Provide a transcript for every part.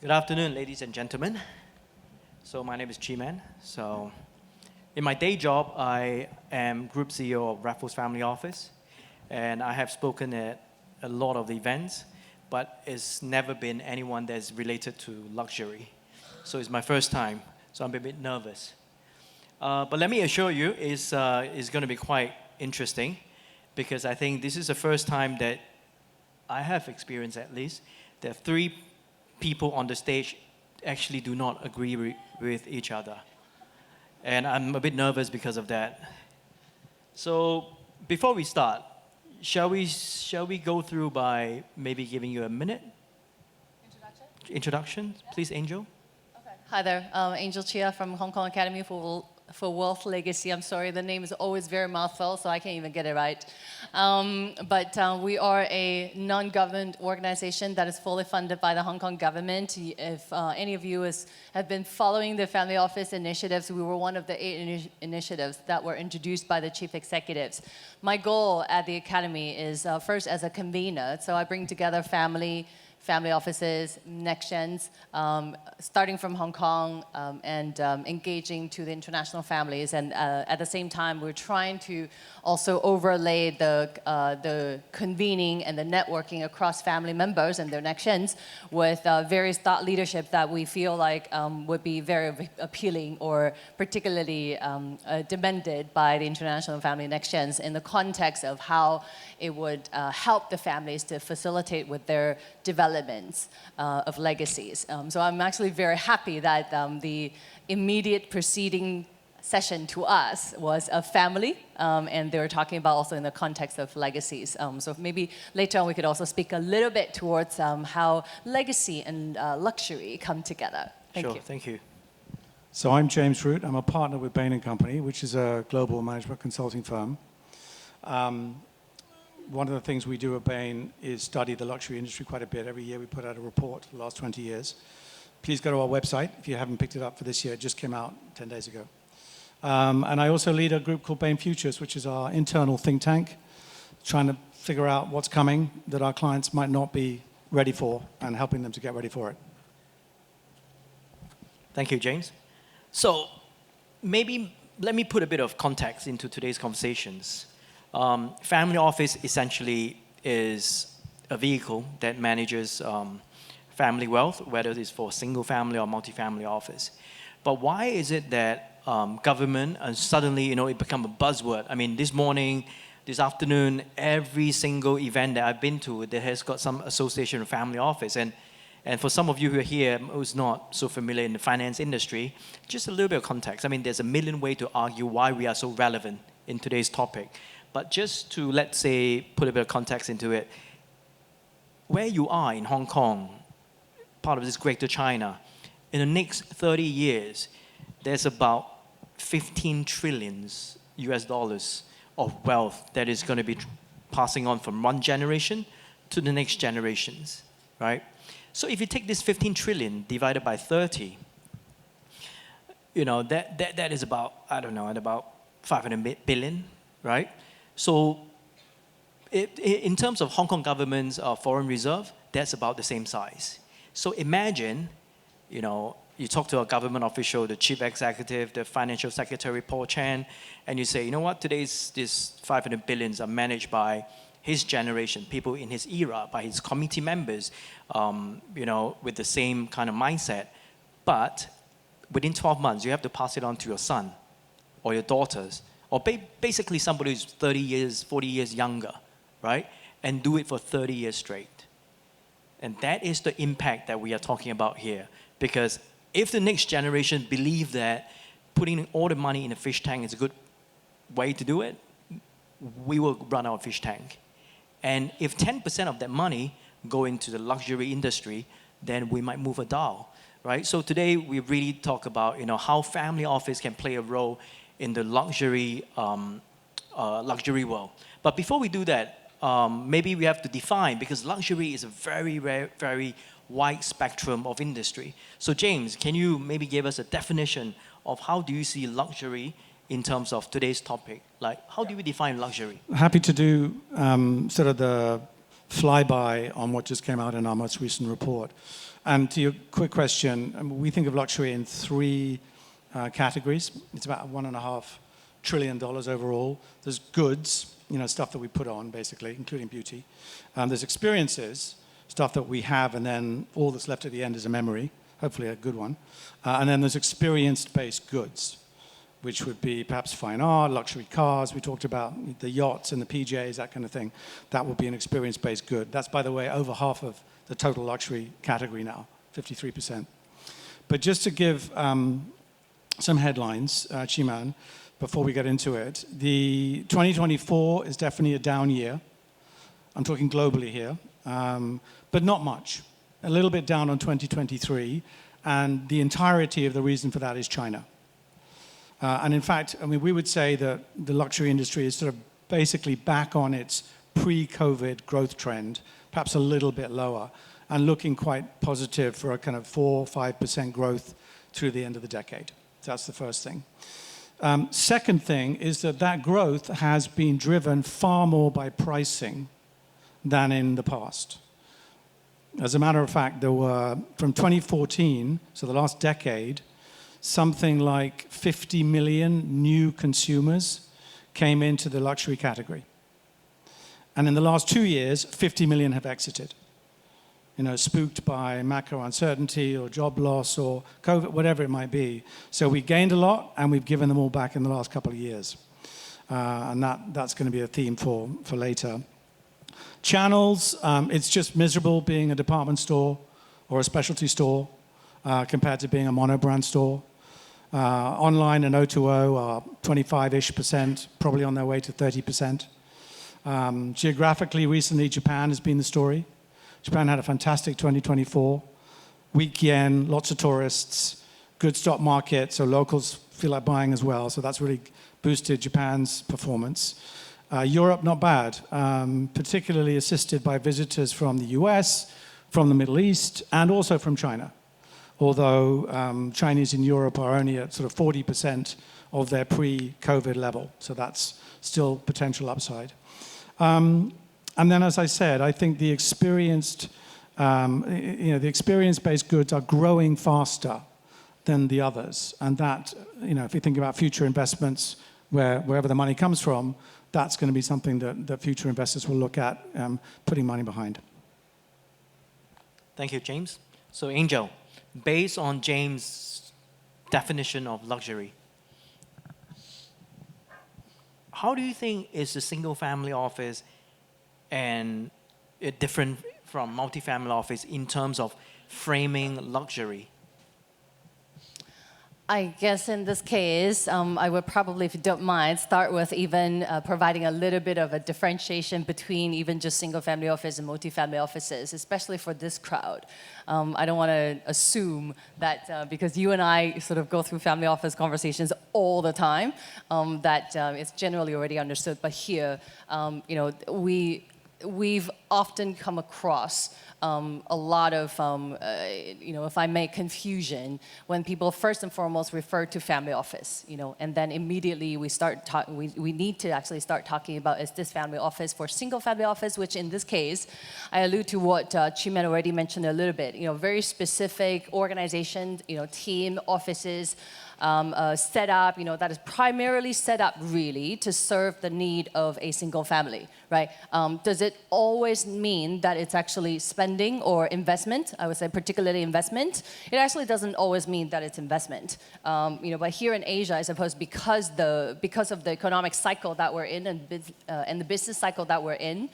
Good afternoon, ladies and gentlemen. So my name is Chia. So in my day job, I am Group CEO of Raffles Family Office, and I have spoken at a lot of events, but it's never been anyone that's related to luxury. So it's my first time, so I'm a bit nervous. But let me assure you, it's going to be quite interesting, because I think this is the first time that I have experienced, at least, that three people on the stage actually do not agree with each other. And I'm a bit nervous because of that. So before we start, shall we go through by maybe giving you a minute? Introduction? Please, Angel. Okay. Hi there, Angel Chia from Hong Kong Academy for Wealth Legacy. I'm sorry, the name is always very mouthful, so I can't even get it right. But we are a non-government organization that is fully funded by the Hong Kong government. If any of you have been following the family office initiatives, we were one of the 8 initiatives that were introduced by the chief executives. My goal at the Academy is first as a convener, so I bring together family offices, next gens, starting from Hong Kong and engaging to the international families. And at the same time, we're trying to also overlay the convening and the networking across family members and their next gens with various thought leadership that we feel like would be very appealing or particularly demanded by the international family next gens in the context of how it would help the families to facilitate with their developments of legacies. So I'm actually very happy that the immediate preceding session to us was a family, and they were talking about also in the context of legacies. So maybe later on we could also speak a little bit towards how legacy and luxury come together. Thank you. Thank you. So I'm James Root. I'm a partner with Bain & Company, which is a global management consulting firm. One of the things we do at Bain is study the luxury industry quite a bit. Every year we put out a report for the last 20 years. Please go to our website if you haven't picked it up for this year. It just came out 10 days ago. And I also lead a group called Bain Futures, which is our internal think tank, trying to figure out what's coming that our clients might not be ready for and helping them to get ready for it. Thank you, James. So maybe let me put a bit of context into today's conversations. Family office essentially is a vehicle that manages family wealth, whether it's for single family or multi-family office. But why is it that government and suddenly, it become a buzzword? I mean, this morning, this afternoon, every single event that I've been to that has got some association with family office. And for some of you who are here who's not so familiar in the finance industry, just a little bit of context. I mean, there's a million ways to argue why we are so relevant in today's topic. But just to, let's say, put a bit of context into it, where you are in Hong Kong, part of this greater China, in the next 30 years, there's about 15 trillion US dollars of wealth that is going to be passing on from one generation to the next generations, right? So if you take this 15 trillion divided by 30, that is about, I don't know, at about 500 billion, right? So in terms of Hong Kong government's foreign reserve, that's about the same size. So imagine, you talk to a government official, the chief executive, the financial secretary, Paul Chan, and you say, you know what, today's this 500 billions are managed by his generation, people in his era, by his committee members, with the same kind of mindset. But within 12 months, you have to pass it on to your son or your daughters, or basically somebody who's 30 years, 40 years younger, right? And do it for 30 years straight. And that is the impact that we are talking about here. Because if the next generation believe that putting all the money in a fish tank is a good way to do it, we will run our fish tank. And if 10% of that money go into the luxury industry, then we might move a dial, right? So today we really talk about how family office can play a role in the luxury world. But before we do that, maybe we have to define, because luxury is a very, very, very wide spectrum of industry. So James, can you maybe give us a definition of how do you see luxury in terms of today's topic? Like, how do we define luxury? Happy to do sort of the flyby on what just came out in our most recent report. And to your quick question, we think of luxury in three categories. It's about $1.5 trillion overall. There's goods, stuff that we put on, basically, including beauty. There's experiences, stuff that we have, and then all that's left at the end is a memory, hopefully a good one. And then there's experience-based goods, which would be perhaps fine art, luxury cars. We talked about the yachts and the PJs, that kind of thing. That would be an experience-based good. That's, by the way, over half of the total luxury category now, 53%. But just to give some headlines, Chiman, before we get into it, the 2024 is definitely a down year. I'm talking globally here, but not much. A little bit down on 2023, and the entirety of the reason for that is China. And in fact, we would say that the luxury industry is sort of basically back on its pre-COVID growth trend, perhaps a little bit lower, and looking quite positive for a kind of 4-5% growth through the end of the decade. So that's the first thing. Second thing is that growth has been driven far more by pricing than in the past. As a matter of fact, there were, from 2014, so the last decade, something like 50 million new consumers came into the luxury category. And in the last 2 years, 50 million have exited. Spooked by macro uncertainty or job loss or COVID, whatever it might be. So we gained a lot, and we've given them all back in the last couple of years. And that's going to be a theme for later. Channels, it's just miserable being a department store or a specialty store compared to being a monobrand store. Online and O2O are 25-ish%, probably on their way to 30%. Geographically, recently, Japan has been the story. Japan had a fantastic 2024. Weak yen, lots of tourists, good stock market, so locals feel like buying as well. So that's really boosted Japan's performance. Europe, not bad, particularly assisted by visitors from the US, from the Middle East, and also from China. Although Chinese in Europe are only at sort of 40% of their pre-COVID level. So that's still potential upside. And then, as I said, I think the experience-based goods are growing faster than the others. And that, if you think about future investments, wherever the money comes from, that's going to be something that future investors will look at putting money behind. Thank you, James. So, Angel, based on James' definition of luxury, how do you think is the single-family office and different from multi-family office in terms of framing luxury? I guess in this case, I would probably, if you don't mind, start with even providing a little bit of a differentiation between even just single-family office and multi-family offices, especially for this crowd. I don't want to assume that because you and I sort of go through family office conversations all the time, that it's generally already understood. But here, we've often come across a lot of, if I may, confusion when people first and foremost refer to family office, and then immediately we need to actually start talking about, is this family office for single family office, which in this case, I allude to what Chiman already mentioned a little bit, very specific organization, team, offices, set up, that is primarily set up really to serve the need of a single family, right? Does it always mean that it's actually spending or investment? I would say particularly investment. It actually doesn't always mean that it's investment. But here in Asia, I suppose because of the economic cycle that we're in and the business cycle that we're in,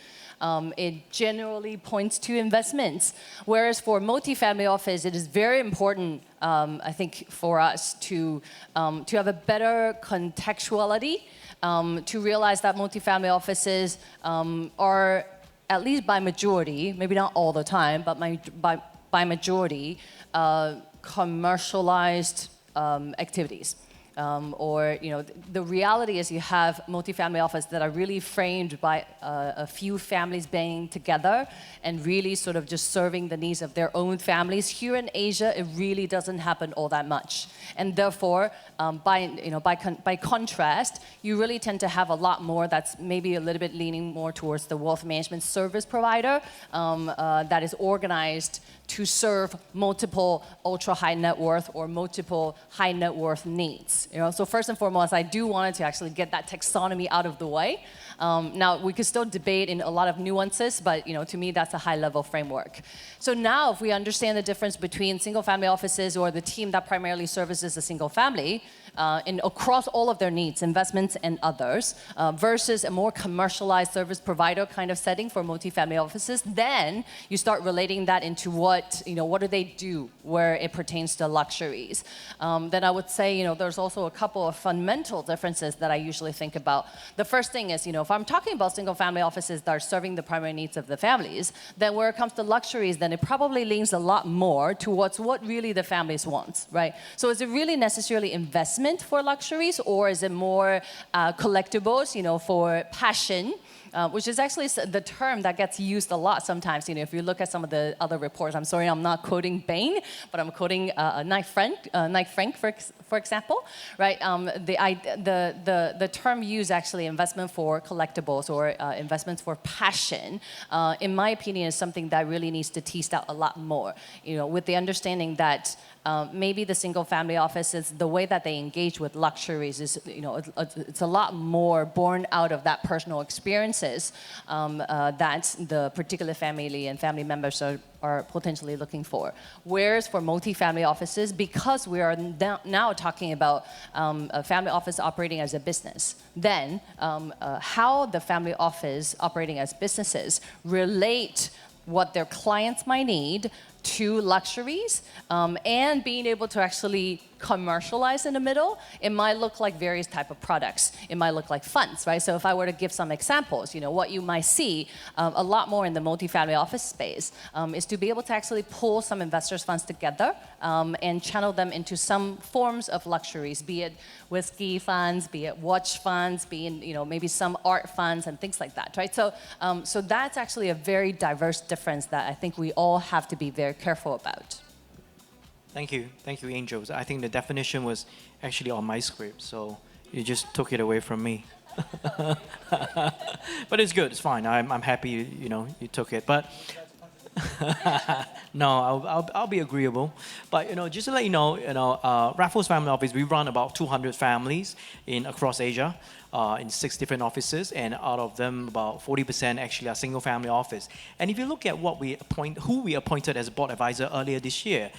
it generally points to investments. Whereas for multifamily office, it is very important, I think, for us to have a better contextuality, to realize that multifamily offices are, at least by majority, maybe not all the time, but by majority, commercialized activities. or the reality is you have multifamily offices that are really framed by a few families banding together and really sort of just serving the needs of their own families. Here in Asia, it really doesn't happen all that much, and therefore, by contrast, you really tend to have a lot more that's maybe a little bit leaning more towards the wealth management service provider that is organized to serve multiple ultra high net worth or multiple high net worth needs. So first and foremost, I do want to actually get that taxonomy out of the way. Now we could still debate in a lot of nuances, but to me that's a high level framework. So now if we understand the difference between single family offices or the team that primarily services a single family, across all of their needs, investments and others, versus a more commercialized service provider kind of setting for multifamily offices, then you start relating that into what do they do where it pertains to luxuries. Then I would say, there's also a couple of fundamental differences that I usually think about. The first thing is, if I'm talking about single family offices that are serving the primary needs of the families, then where it comes to luxuries, then it probably leans a lot more towards what really the families want, right? So is it really necessarily investment for luxuries, or is it more collectibles, for passion? Which is actually the term that gets used a lot sometimes. If you look at some of the other reports, I'm sorry, I'm not quoting Bain, but I'm quoting Knight Frank, for example, right? The term used actually, investment for collectibles or investments for passion, in my opinion, is something that really needs to tease out a lot more. With the understanding that maybe the single-family offices, the way that they engage with luxuries is, it's a lot more born out of that personal experiences that the particular family and family members are potentially looking for. Whereas for multi-family offices, because we are now talking about a family office operating as a business, then how the family office operating as businesses relate what their clients might need to luxuries, and being able to actually commercialize in the middle, it might look like various type of products. It might look like funds, right? So if I were to give some examples, what you might see a lot more in the multifamily office space is to be able to actually pull some investors' funds together and channel them into some forms of luxuries, be it whiskey funds, be it watch funds, be it maybe some art funds and things like that, right? So so that's actually a very diverse difference that I think we all have to be very careful about. Thank you, Angels. I think the definition was actually on my script, so you just took it away from me. But it's good, it's fine. I'm happy you took it. But no, I'll be agreeable. But just to let you know, Raffles Family Office, we run about 200 families across Asia. In 6 different offices, and out of them, about 40% actually are single-family office. And if you look at who we appointed as a board advisor earlier this year,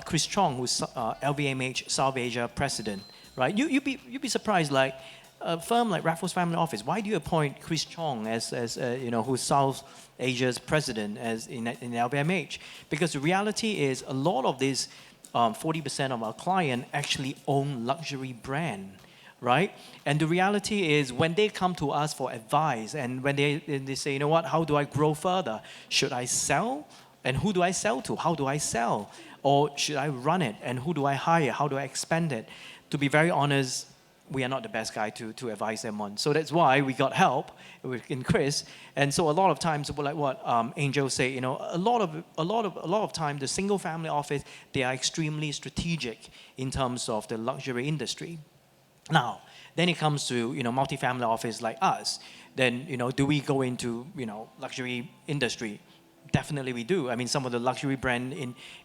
Chris Chong, who's LVMH South Asia president, right? You'd be surprised, like a firm like Raffles Family Office, why do you appoint Chris Chong as who's South Asia's president as in LVMH? Because the reality is a lot of these 40% of our client actually own luxury brand. Right? And the reality is when they come to us for advice and when they say, how do I grow further? Should I sell? And who do I sell to? How do I sell? Or should I run it? And who do I hire? How do I expand it? To be very honest, we are not the best guy to advise them on. So that's why we got help in Chris. And so a lot of times, like what Angel say, a lot of time, the single family office, they are extremely strategic in terms of the luxury industry. Now, then it comes to multifamily office like us. Then do we go into luxury industry? Definitely we do. I mean, some of the luxury brand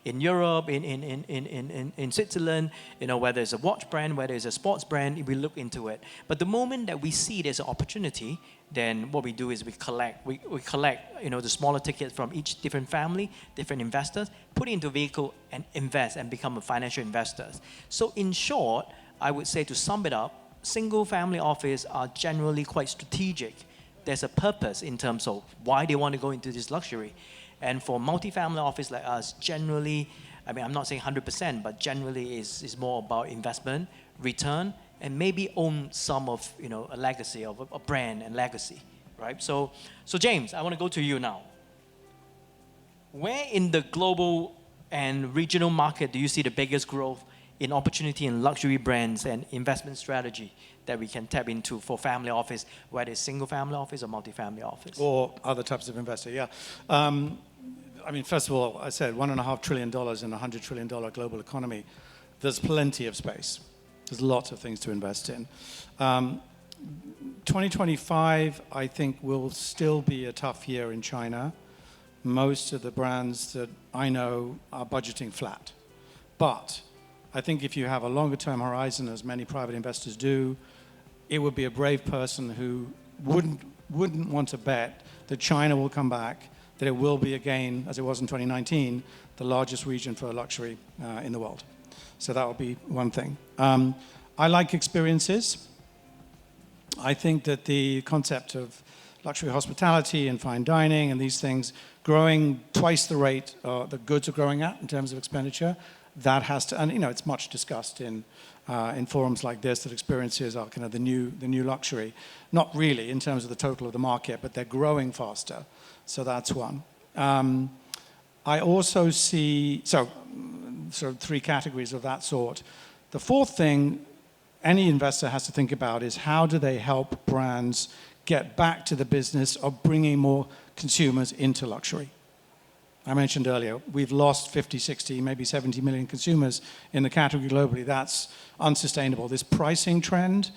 in Europe, in Switzerland, whether it's a watch brand, whether it's a sports brand, we look into it. But the moment that we see there's an opportunity, then what we do is we collect the smaller tickets from each different family, different investors, put it into a vehicle and invest and become a financial investor. So in short, I would say, to sum it up, single-family office are generally quite strategic. There's a purpose in terms of why they want to go into this luxury. And for multi-family office like us, generally, I mean, I'm not saying 100%, but generally is more about investment, return, and maybe own some of, a legacy of a brand and legacy, right? So James, I want to go to you now. Where in the global and regional market do you see the biggest growth in opportunity in luxury brands and investment strategy that we can tap into for family office, whether it's single family office or multi-family office? Or other types of investor, yeah. I mean, first of all, I said $1.5 trillion in a $100 trillion global economy. There's plenty of space. There's lots of things to invest in. 2025, I think, will still be a tough year in China. Most of the brands that I know are budgeting flat. But I think if you have a longer term horizon, as many private investors do, it would be a brave person who wouldn't want to bet that China will come back, that it will be again, as it was in 2019, the largest region for luxury in the world. So that would be one thing. I like experiences. I think that the concept of luxury hospitality and fine dining and these things growing twice the rate the goods are growing at in terms of expenditure, that has to, and it's much discussed in forums like this, that experiences are kind of the new luxury. Not really in terms of the total of the market, but they're growing faster. So that's one. I also see, so sort of three categories of that sort. The fourth thing any investor has to think about is how do they help brands get back to the business of bringing more consumers into luxury. I mentioned earlier, we've lost 50, 60, maybe 70 million consumers in the category globally. That's unsustainable. This pricing trend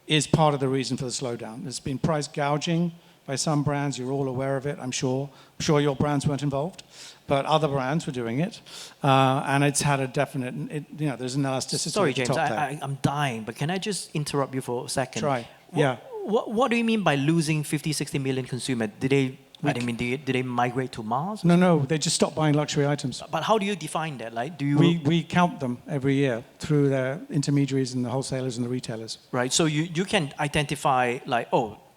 is part of the reason for the slowdown. There's been price gouging by some brands. You're all aware of it, I'm sure. I'm sure your brands weren't involved, but other brands were doing it. And it's had a definite, there's an elasticity. Sorry, at the James, top there. I'm dying, but can I just interrupt you for a second? Try, yeah. What do you mean by losing 50, 60 million consumers? Did they migrate to Mars? No, they just stopped buying luxury items. But how do you define that? Like, do you? We count them every year through their intermediaries and the wholesalers and the retailers. Right. So you can identify like,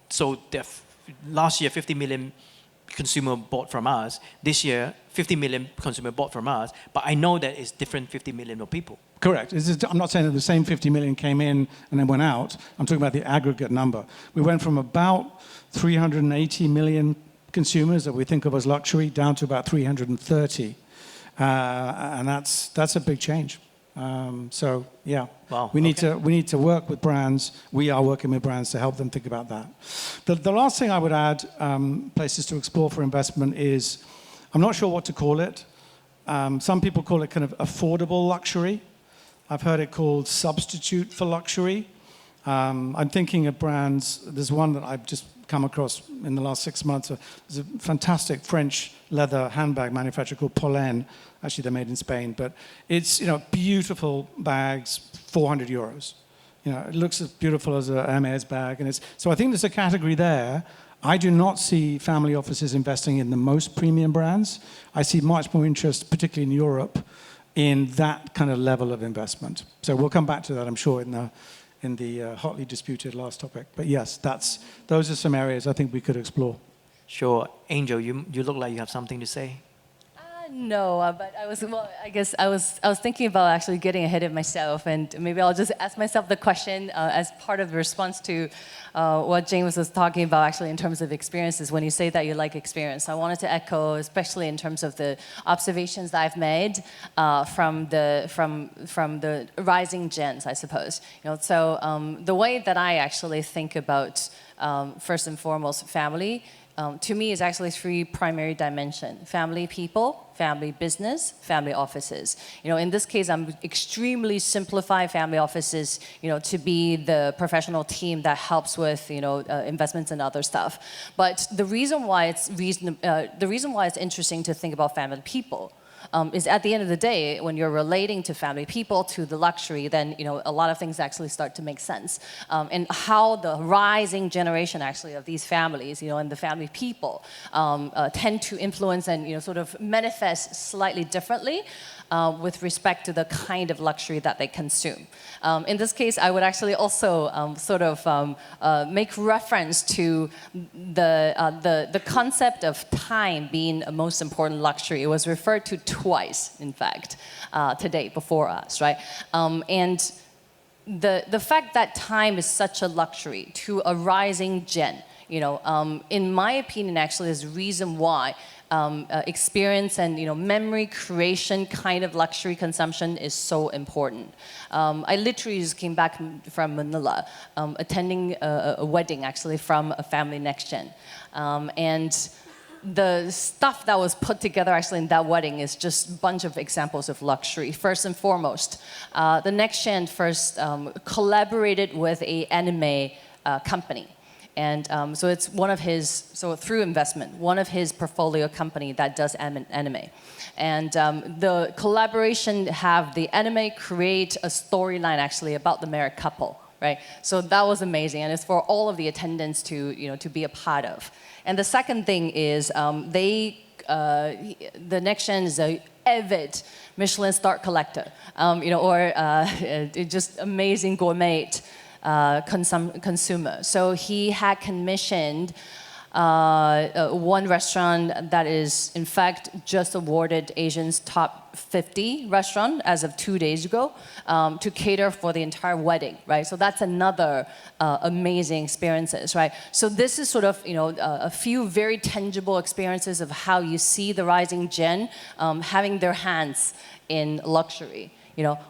so last year 50 million consumer bought from us. This year 50 million consumer bought from us. But I know that it's different 50 million of people. Correct. I'm not saying that the same 50 million came in and then went out. I'm talking about the aggregate number. We went from about 380 million consumers that we think of as luxury down to about 330. And that's a big change. So yeah, wow, we need to work with brands. We are working with brands to help them think about that. The last thing I would add, places to explore for investment is, I'm not sure what to call it. Some people call it kind of affordable luxury. I've heard it called substitute for luxury. I'm thinking of brands. There's one that I've just come across in the last 6 months. There's a fantastic French leather handbag manufacturer called Pollen. Actually, they're made in Spain, but it's beautiful bags, 400 euros. It looks as beautiful as a Hermes bag, and so I think there's a category there. I do not see family offices investing in the most premium brands. I see much more interest, particularly in Europe, in that kind of level of investment. So we'll come back to that, I'm sure, in the hotly disputed last topic. But yes, those are some areas I think we could explore. Sure. Angel, you look like you have something to say. No, but I guess I was thinking about actually getting ahead of myself, and maybe I'll just ask myself the question as part of the response to what James was talking about, actually in terms of experiences. When you say that you like experience, I wanted to echo, especially in terms of the observations that I've made from the rising gens, I suppose. So the way that I actually think about first and foremost family. To me, is actually three primary dimensions: family people, family business, family offices. In this case, I'm extremely simplify family offices, to be the professional team that helps with, investments and other stuff. But the reason why it's interesting to think about family people is at the end of the day, when you're relating to family people, to the luxury, then a lot of things actually start to make sense. And how the rising generation actually of these families, and the family people tend to influence and sort of manifest slightly differently with respect to the kind of luxury that they consume. In this case, I would actually also make reference to the concept of time being a most important luxury. It was referred to twice, in fact, today before us, right? And the fact that time is such a luxury to a rising gen, in my opinion, actually, is the reason why experience and memory creation kind of luxury consumption is so important. I literally just came back from Manila, attending a wedding actually from a family next gen, and the stuff that was put together actually in that wedding is just a bunch of examples of luxury. First and foremost, the next gen first collaborated with an anime company. And so it's one of his, so through investment, one of his portfolio company that does anime. And the collaboration have the anime create a storyline actually about the married couple, right? So that was amazing, and it's for all of the attendants to be a part of. And the second thing is the next gen is a avid Michelin star collector, just amazing gourmet consumer. So he had commissioned one restaurant that is, in fact, just awarded Asian's top 50 restaurant as of 2 days ago to cater for the entire wedding, right? So that's another amazing experiences, right? So this is sort of, a few very tangible experiences of how you see the rising gen having their hands in luxury.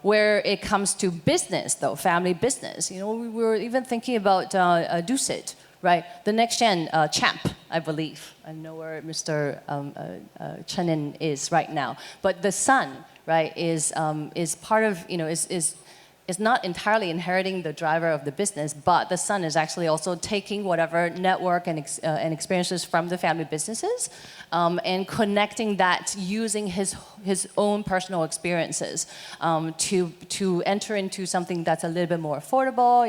Where it comes to business, though, family business, we were even thinking about Dusit, right? The next gen champ, I believe. I know where Mr. Chenin is right now. But the son, right, is part of, is not entirely inheriting the driver of the business, but the son is actually also taking whatever network and experiences from the family businesses and connecting that using his own personal experiences to enter into something that's a little bit more affordable,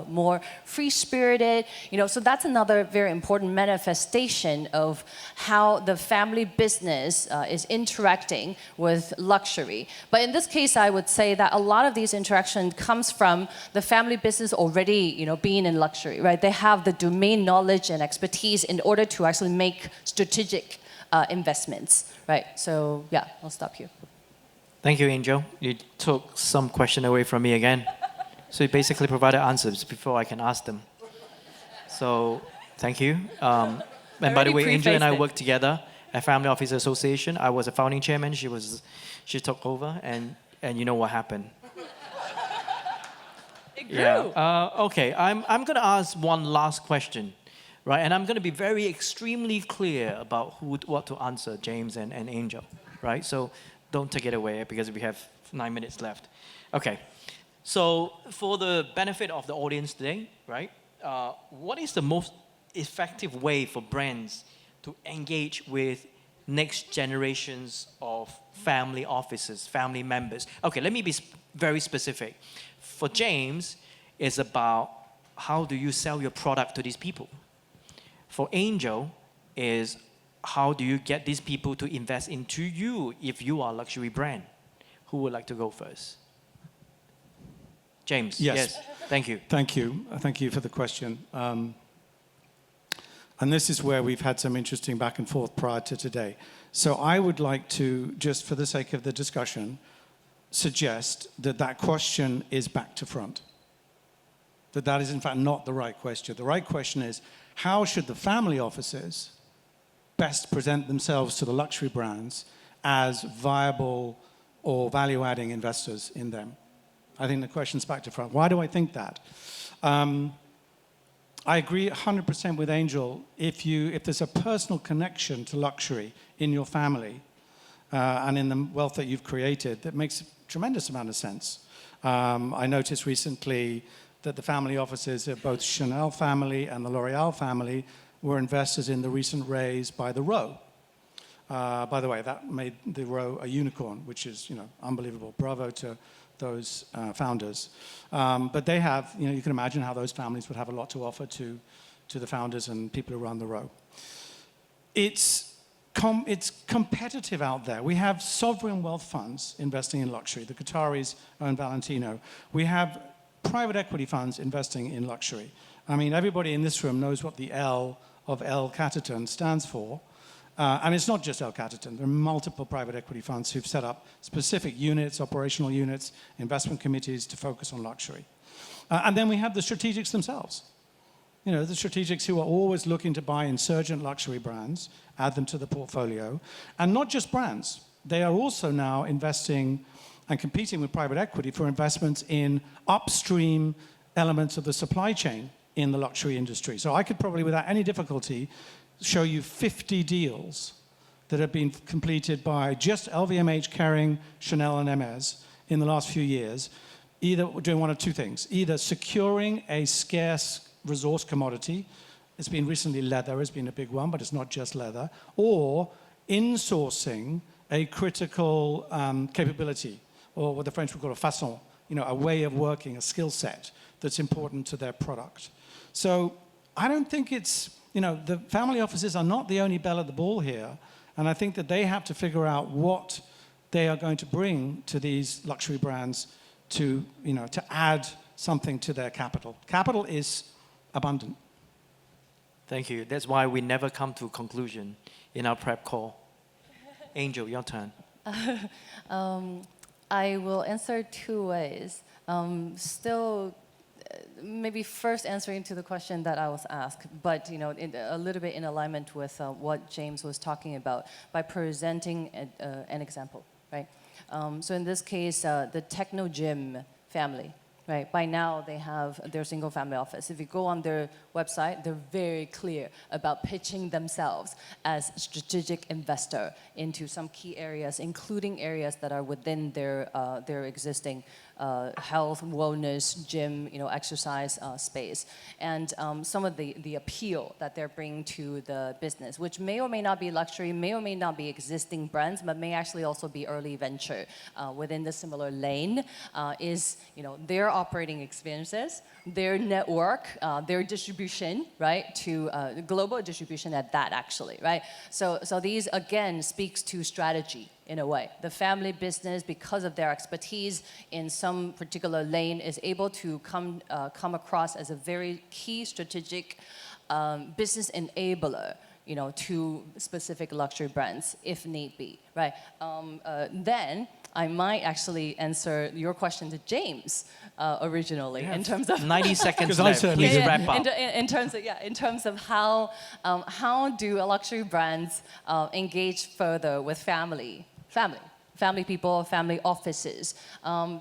more free-spirited. So that's another very important manifestation of how the family business is interacting with luxury. But in this case, I would say that a lot of these interaction comes from the family business already, being in luxury, right? They have the domain knowledge and expertise in order to actually make strategic investments, right? So yeah, I'll stop here. Thank you, Angel. You took some question away from me again. So you basically provided answers before I can ask them. So thank you. And by the way, Angel and I worked together at Family Office Association. I was a founding chairman. She took over, and you know what happened. It grew. Yeah. Okay. I'm going to ask one last question, right? And I'm going to be very extremely clear about what to answer, James and Angel, right? So don't take it away because we have 9 minutes left. Okay. So for the benefit of the audience today, right? What is the most effective way for brands to engage with next generations of family offices, family members? Okay, let me be very specific. For James, it's about how do you sell your product to these people. For Angel, is how do you get these people to invest into you if you are a luxury brand? Who would like to go first? James. Yes. Thank you. Thank you. Thank you for the question. And this is where we've had some interesting back and forth prior to today. So I would like to, just for the sake of the discussion, suggest that question is back to front. That is in fact not the right question. The right question is, how should the family offices best present themselves to the luxury brands as viable or value-adding investors in them? I think the question's back to front. Why do I think that? I agree 100% with Angel. If there's a personal connection to luxury in your family and in the wealth that you've created, that makes a tremendous amount of sense. I noticed recently that the family offices of both Chanel family and the L'Oreal family were investors in the recent raise by the Row. By the way, that made the Row a unicorn, which is unbelievable. Bravo to those founders. But they have, you can imagine how those families would have a lot to offer to the founders and people who run the Row. It's competitive out there. We have sovereign wealth funds investing in luxury. The Qataris own Valentino. We have private equity funds investing in luxury. I mean, everybody in this room knows what the L of El Caterton stands for. And it's not just El Caterton. There are multiple private equity funds who've set up specific units, operational units, investment committees to focus on luxury. And then we have the strategics themselves. the strategics who are always looking to buy insurgent luxury brands, add them to the portfolio. And not just brands. They are also now investing and competing with private equity for investments in upstream elements of the supply chain in the luxury industry. So I could probably, without any difficulty, show you 50 deals that have been completed by just LVMH, Kering, Chanel, and Hermes in the last few years, either doing one of two things. Either securing a scarce resource commodity, it's been recently leather, has been a big one, but it's not just leather, or insourcing a critical capability, or what the French would call a façon, a way of working, a skill set that's important to their product. So I don't think it's, the family offices are not the only bell at the ball here, and I think that they have to figure out what they are going to bring to these luxury brands to add something to their capital. Capital is abundant. Thank you. That's why we never come to a conclusion in our prep call. Angel, your turn. I will answer two ways. Maybe first answering to the question that I was asked, but a little bit in alignment with what James was talking about by presenting an example, right? So in this case, the Techno Gym family, right? By now they have their single family office. If you go on their website, they're very clear about pitching themselves as a strategic investor into some key areas, including areas that are within their existing health, wellness, gym, exercise space, and some of the appeal that they're bringing to the business, which may or may not be luxury, may or may not be existing brands, but may actually also be early venture within the similar lane, is their operating experiences, their network, their distribution, right, to global distribution at that, actually, right? So these again speaks to strategy. In a way, the family business, because of their expertise in some particular lane, is able to come across as a very key strategic business enabler, to specific luxury brands, if need be, right? Then I might actually answer your question to James originally in terms of 90 seconds left. Please wrap up. In terms of how do luxury brands engage further with family people, family offices,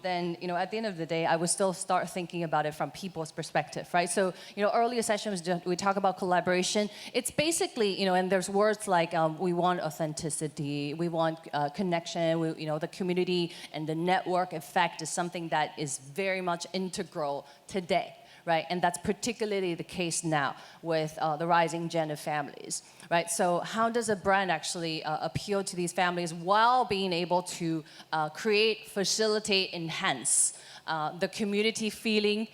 then at the end of the day, I would still start thinking about it from people's perspective, right? So earlier sessions we talk about collaboration. It's basically and there's words like we want authenticity, we want connection. The community and the network effect is something that is very much integral today. Right, and that's particularly the case now with the rising gen of families, right? So how does a brand actually appeal to these families while being able to create, facilitate, enhance the community feeling,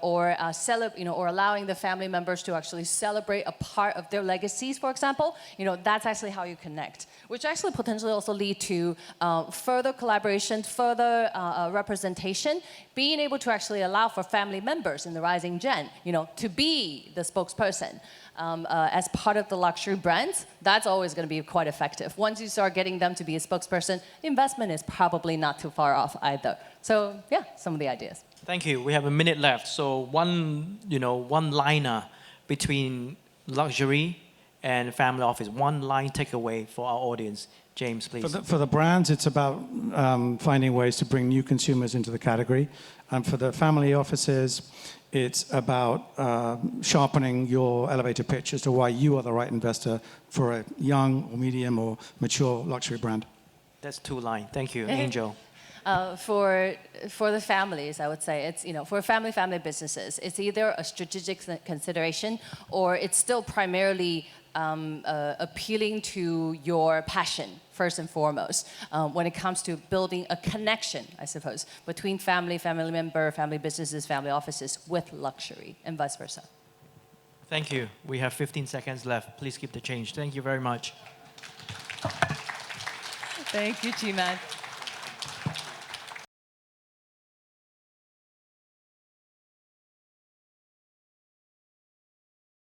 or or allowing the family members to actually celebrate a part of their legacies, for example, that's actually how you connect, which actually potentially also lead to further collaboration, further representation, being able to actually allow for family members in the rising gen, to be the spokesperson. As part of the luxury brands, that's always going to be quite effective. Once you start getting them to be a spokesperson, investment is probably not too far off either. So yeah, some of the ideas. Thank you. We have a minute left. So one liner between luxury and family office. One line takeaway for our audience. James, please. For the brands, it's about finding ways to bring new consumers into the category. And for the family offices, it's about sharpening your elevator pitch as to why you are the right investor for a young or medium or mature luxury brand. That's two lines. Thank you. Angel. For the families, I would say it's for family businesses, it's either a strategic consideration or it's still primarily appealing to your passion first and foremost when it comes to building a connection, I suppose, between family member, family businesses, family offices with luxury and vice versa. Thank you. We have 15 seconds left. Please keep the change. Thank you very much. Thank you, Chia.